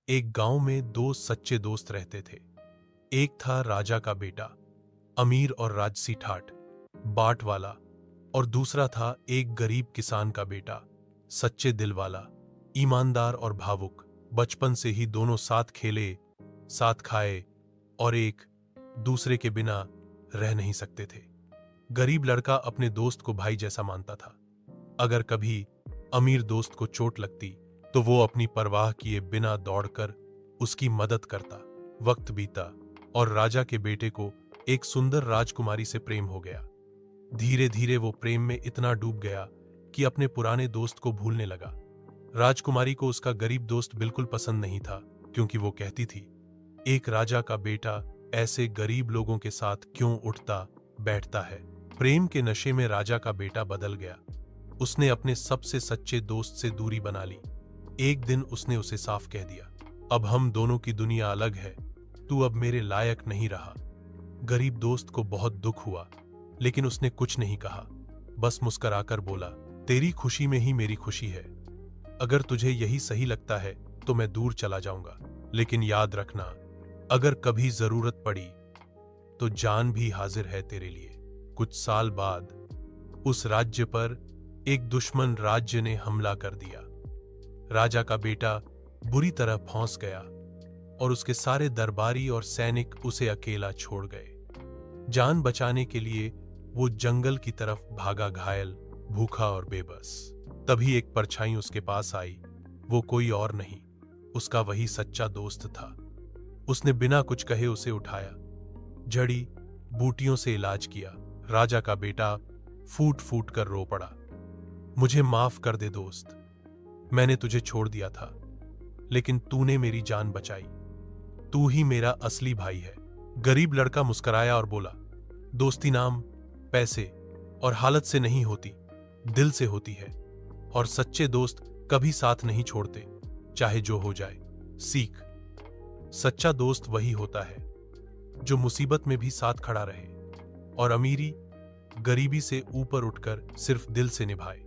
एक गांव में दो सच्चे दोस्त रहते थे। एक था राजा का बेटा, अमीर और राजसी ठाठ, बाट वाला। और दूसरा था एक गरीब किसान का बेटा, सच्चे दिल वाला, ईमानदार और भावुक। बचपन से ही दोनों साथ खेले, साथ खाए और एक दूसरे के बिना रह नहीं सकते थे। गरीब लड़का अपने दोस्त को भाई जैसा मानता था। अगर कभी अमीर दोस्त को चोट लगती तो वो अपनी परवाह किए बिना दौड़कर उसकी मदद करता। वक्त बीता और राजा के बेटे को एक सुंदर राजकुमारी से प्रेम हो गया। धीरे धीरे वो प्रेम में इतना डूब गया कि अपने पुराने दोस्त को भूलने लगा। राजकुमारी को उसका गरीब दोस्त बिल्कुल पसंद नहीं था, क्योंकि वो कहती थी, एक राजा का बेटा ऐसे गरीब लोगों के साथ क्यों उठता बैठता है। प्रेम के नशे में राजा का बेटा बदल गया। उसने अपने सबसे सच्चे दोस्त से दूरी बना ली। एक दिन उसने उसे साफ कह दिया, अब हम दोनों की दुनिया अलग है, तू अब मेरे लायक नहीं रहा। गरीब दोस्त को बहुत दुख हुआ, लेकिन उसने कुछ नहीं कहा, बस मुस्कुराकर बोला, तेरी खुशी में ही मेरी खुशी है। अगर तुझे यही सही लगता है तो मैं दूर चला जाऊंगा, लेकिन याद रखना, अगर कभी जरूरत पड़ी तो जान भी हाजिर है तेरे लिए। कुछ साल बाद उस राज्य पर एक दुश्मन राज्य ने हमला कर दिया। राजा का बेटा बुरी तरह फंस गया और उसके सारे दरबारी और सैनिक उसे अकेला छोड़ गए। जान बचाने के लिए वो जंगल की तरफ भागा, घायल, भूखा और बेबस। तभी एक परछाई उसके पास आई। वो कोई और नहीं, उसका वही सच्चा दोस्त था। उसने बिना कुछ कहे उसे उठाया, जड़ी बूटियों से इलाज किया। राजा का बेटा फूट फूट कर रो पड़ा, मुझे माफ कर दे दोस्त, मैंने तुझे छोड़ दिया था, लेकिन तूने मेरी जान बचाई। तू ही मेरा असली भाई है। गरीब लड़का मुस्कुराया और बोला, दोस्ती नाम पैसे और हालत से नहीं होती, दिल से होती है। और सच्चे दोस्त कभी साथ नहीं छोड़ते, चाहे जो हो जाए। सीख, सच्चा दोस्त वही होता है जो मुसीबत में भी साथ खड़ा रहे और अमीरी गरीबी से ऊपर उठकर सिर्फ दिल से निभाए।